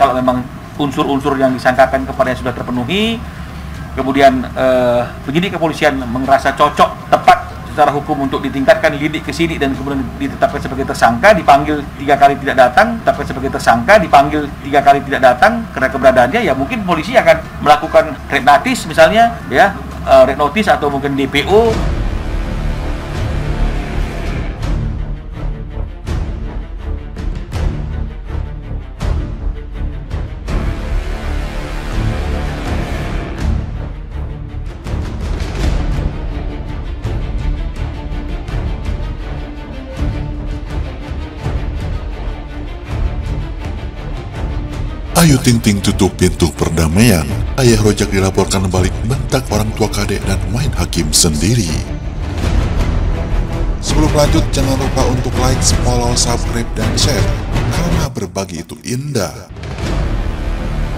kalau memang unsur-unsur yang disangkakan kepadanya sudah terpenuhi, kemudian penyidik kepolisian merasa cocok, tepat secara hukum untuk ditingkatkan lidik ke sidik dan kemudian ditetapkan sebagai tersangka, dipanggil 3 kali tidak datang, ditetapkan sebagai tersangka, dipanggil 3 kali tidak datang karena keberadaannya, ya mungkin polisi akan melakukan red notice misalnya, ya red notice atau mungkin DPO. Ayu Ting Ting tutup pintu perdamaian. Ayah Rojak dilaporkan balik bentak orang tua kadek dan main hakim sendiri. Sebelum lanjut, jangan lupa untuk like, follow, subscribe, dan share, karena berbagi itu indah.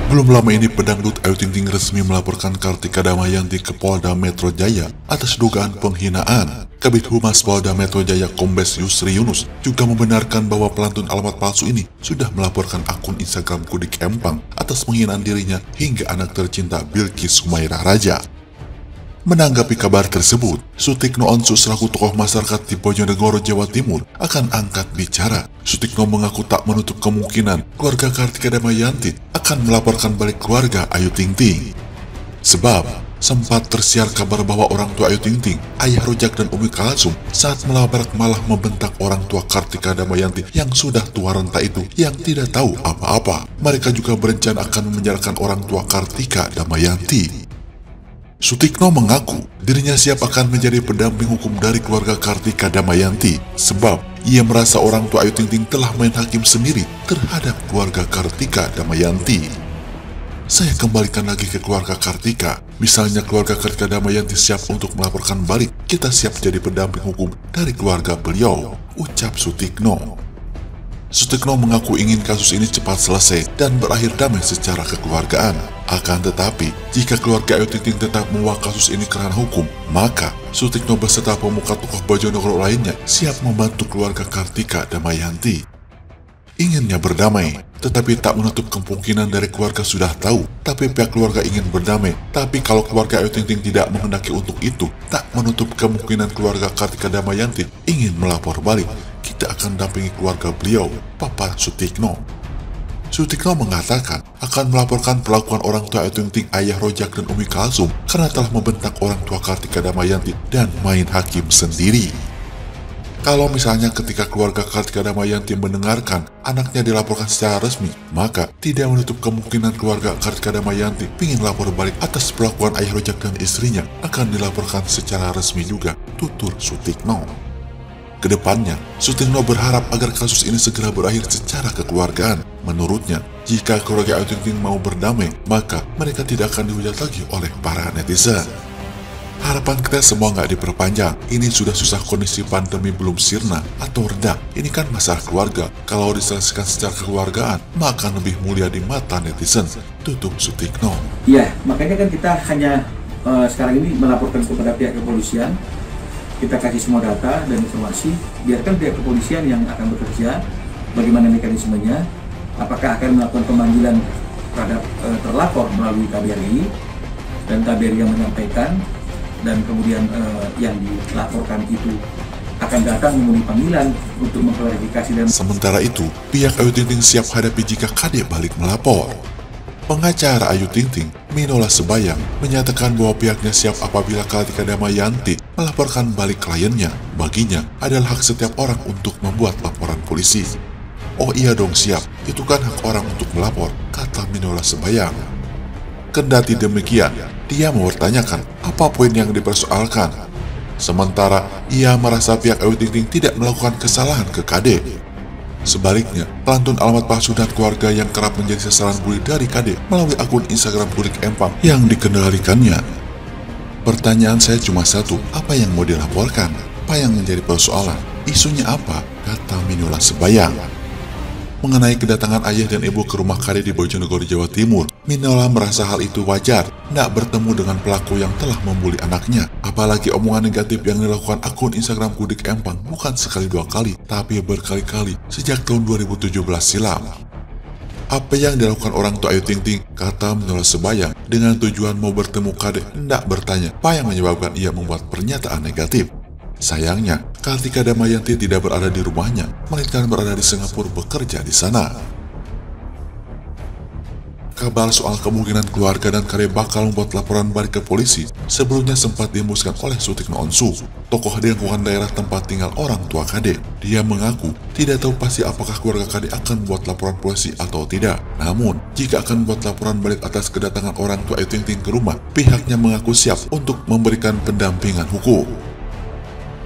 Belum lama ini pedangdut Ayu Ting Ting resmi melaporkan Kartika Damayanti ke Polda Metro Jaya atas dugaan penghinaan. Kabid Humas Polda Metro Jaya Kombes Yusri Yunus juga membenarkan bahwa pelantun alamat palsu ini sudah melaporkan akun Instagram Kudik Empang atas penghinaan dirinya hingga anak tercinta Bilqis Humairah Raja. Menanggapi kabar tersebut, Sutikno Onsu selaku tokoh masyarakat di Bojonegoro, Jawa Timur akan angkat bicara. Sutikno mengaku tak menutup kemungkinan keluarga Kartika Damayanti akan melaporkan balik keluarga Ayu Ting Ting. Sebab sempat tersiar kabar bahwa orang tua Ayu Ting Ting, Ayah Rojak dan Umi Kalsum saat melabrak malah membentak orang tua Kartika Damayanti yang sudah tua renta itu yang tidak tahu apa-apa. Mereka juga berencana akan memenjarakan orang tua Kartika Damayanti. Sutikno mengaku dirinya siap akan menjadi pendamping hukum dari keluarga Kartika Damayanti sebab ia merasa orang tua Ayu Ting Ting telah main hakim sendiri terhadap keluarga Kartika Damayanti. Saya kembalikan lagi ke keluarga Kartika. Misalnya keluarga Kartika Damayanti siap untuk melaporkan balik, kita siap jadi pendamping hukum dari keluarga beliau, ucap Sutikno. Sutikno mengaku ingin kasus ini cepat selesai dan berakhir damai secara kekeluargaan. Akan tetapi, jika keluarga Ayu Ting Ting tetap membawa kasus ini ke ranah hukum, maka Sutikno beserta pemuka tokoh Bojonegoro lainnya siap membantu keluarga Kartika Damayanti. Inginnya berdamai, tetapi tak menutup kemungkinan dari keluarga sudah tahu, tapi pihak keluarga ingin berdamai. Tapi kalau keluarga Ayu Ting Ting tidak menghendaki untuk itu, tak menutup kemungkinan keluarga Kartika Damayanti ingin melapor balik. Kita akan dampingi keluarga beliau, Papa Sutikno. Sutikno mengatakan akan melaporkan perlakuan orang tua Ayu Ting Ting, Ayah Rojak dan Umi Kalsum karena telah membentak orang tua Kartika Damayanti dan main hakim sendiri. Kalau misalnya ketika keluarga Kartika Damayanti mendengarkan anaknya dilaporkan secara resmi, maka tidak menutup kemungkinan keluarga Kartika Damayanti ingin lapor balik atas perlakuan Ayah Rojak dan istrinya akan dilaporkan secara resmi juga, tutur Sutikno. Kedepannya, Sutikno berharap agar kasus ini segera berakhir secara kekeluargaan. Menurutnya, jika keluarga Ayu Ting Ting mau berdamai, maka mereka tidak akan dihujat lagi oleh para netizen. Harapan kita semua nggak diperpanjang. Ini sudah susah kondisi pandemi belum sirna atau reda. Ini kan masalah keluarga. Kalau diselesaikan secara kekeluargaan, maka lebih mulia di mata netizen, tutup Sutikno. Iya, makanya kan kita hanya sekarang ini melaporkan kepada pihak kepolisian. Kita kasih semua data dan informasi, biarkan pihak kepolisian yang akan bekerja, bagaimana mekanismenya, apakah akan melakukan pemanggilan terhadap terlapor melalui KBRI, dan KBRI yang menyampaikan, dan kemudian yang dilaporkan itu akan datang memenuhi panggilan untuk mengklarifikasi. Dan sementara itu, pihak Ayu Ting Ting siap hadapi jika kadek balik melapor. Pengacara Ayu Ting Ting, Minola Sebayang, menyatakan bahwa pihaknya siap apabila Kartika Damayanti melaporkan balik kliennya. Baginya adalah hak setiap orang untuk membuat laporan polisi. Oh iya dong siap, itu kan hak orang untuk melapor, kata Minola Sebayang. Kendati demikian, dia mempertanyakan apa poin yang dipersoalkan. Sementara ia merasa pihak Ayu Ting Ting tidak melakukan kesalahan ke kadek. Sebaliknya, pelantun alamat palsu dan keluarga yang kerap menjadi sasaran bully dari kadek melalui akun Instagram Kudik Empang yang dikendalikannya. Pertanyaan saya cuma satu, apa yang mau dilaporkan? Apa yang menjadi persoalan? Isunya apa? Kata Minola Sebayang. Mengenai kedatangan ayah dan ibu ke rumah kadek di Bojonegoro, Jawa Timur, Minola merasa hal itu wajar, tidak bertemu dengan pelaku yang telah membuli anaknya. Apalagi omongan negatif yang dilakukan akun Instagram Kudik Empang bukan sekali dua kali, tapi berkali-kali sejak tahun 2017 silam. Apa yang dilakukan orang tua Ayu Ting Ting, kata Minola Sebayang, dengan tujuan mau bertemu Kade, hendak bertanya apa yang menyebabkan ia membuat pernyataan negatif. Sayangnya, Kartika Damayanti tidak berada di rumahnya, melainkan berada di Singapura bekerja di sana. Kabar soal kemungkinan keluarga dan Kade bakal membuat laporan balik ke polisi sebelumnya sempat dihembuskan oleh Sutikno Onsu, tokoh di lingkungan daerah tempat tinggal orang tua Kade. Dia mengaku tidak tahu pasti apakah keluarga Kade akan membuat laporan polisi atau tidak. Namun, jika akan membuat laporan balik atas kedatangan orang tua Ayu Ting Ting ke rumah, pihaknya mengaku siap untuk memberikan pendampingan hukum.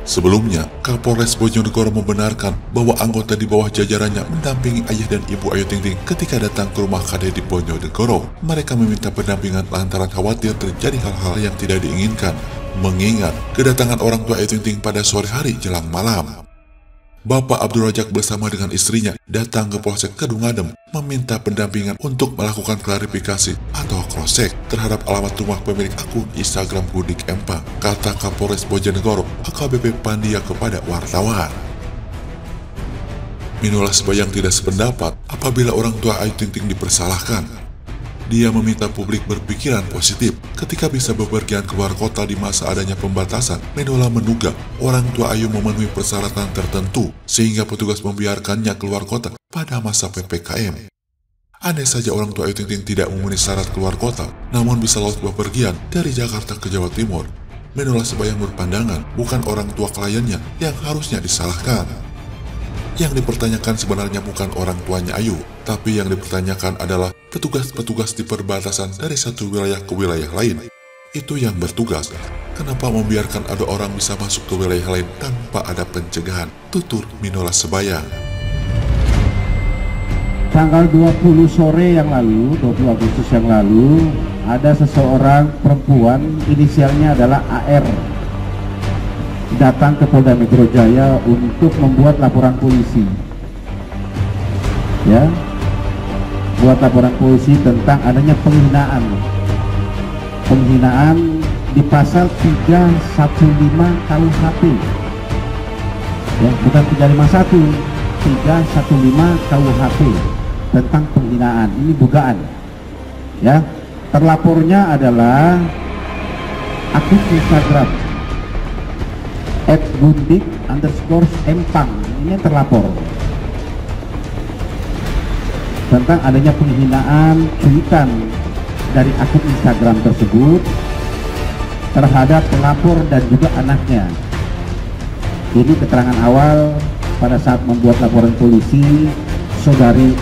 Sebelumnya, Kapolres Bojonegoro membenarkan bahwa anggota di bawah jajarannya mendampingi ayah dan ibu Ayu Ting Ting ketika datang ke rumah Kade di Bojonegoro. Mereka meminta pendampingan lantaran khawatir terjadi hal-hal yang tidak diinginkan, mengingat kedatangan orang tua Ayu Ting Ting pada sore hari jelang malam. Bapak Abdul Razak bersama dengan istrinya datang ke Polsek Kedung Adem meminta pendampingan untuk melakukan klarifikasi atau cross-check terhadap alamat rumah pemilik akun Instagram Budik Empang, kata Kapolres Bojonegoro AKBP Pandia kepada wartawan. Minola Sebayang tidak sependapat apabila orang tua Ayu Ting Ting dipersalahkan. Dia meminta publik berpikiran positif ketika bisa bepergian keluar kota di masa adanya pembatasan. Minola menduga orang tua Ayu memenuhi persyaratan tertentu sehingga petugas membiarkannya keluar kota pada masa PPKM. Andai saja orang tua Ayu Ting Ting tidak memenuhi syarat keluar kota, namun bisa lolos bepergian dari Jakarta ke Jawa Timur, Minola Sebayang berpandangan bukan orang tua kliennya yang harusnya disalahkan. Yang dipertanyakan sebenarnya bukan orang tuanya Ayu, tapi yang dipertanyakan adalah petugas-petugas di perbatasan dari satu wilayah ke wilayah lain. Itu yang bertugas. Kenapa membiarkan ada orang bisa masuk ke wilayah lain tanpa ada pencegahan? Tutur Minola Sebayang. Tanggal 20 sore yang lalu, 20 Agustus yang lalu, ada seseorang perempuan, inisialnya adalah AR, datang ke Polda Metro Jaya untuk membuat laporan polisi, ya, buat laporan polisi tentang adanya penghinaan di pasal 315 KUHP, ya, bukan 351, 315 KUHP tentang penghinaan. Ini dugaan, ya. Terlapornya adalah akun Instagram @bundik_empang, ini yang terlapor tentang adanya penghinaan cuitan dari akun Instagram tersebut terhadap pelapor dan juga anaknya. Ini keterangan awal pada saat membuat laporan polisi saudari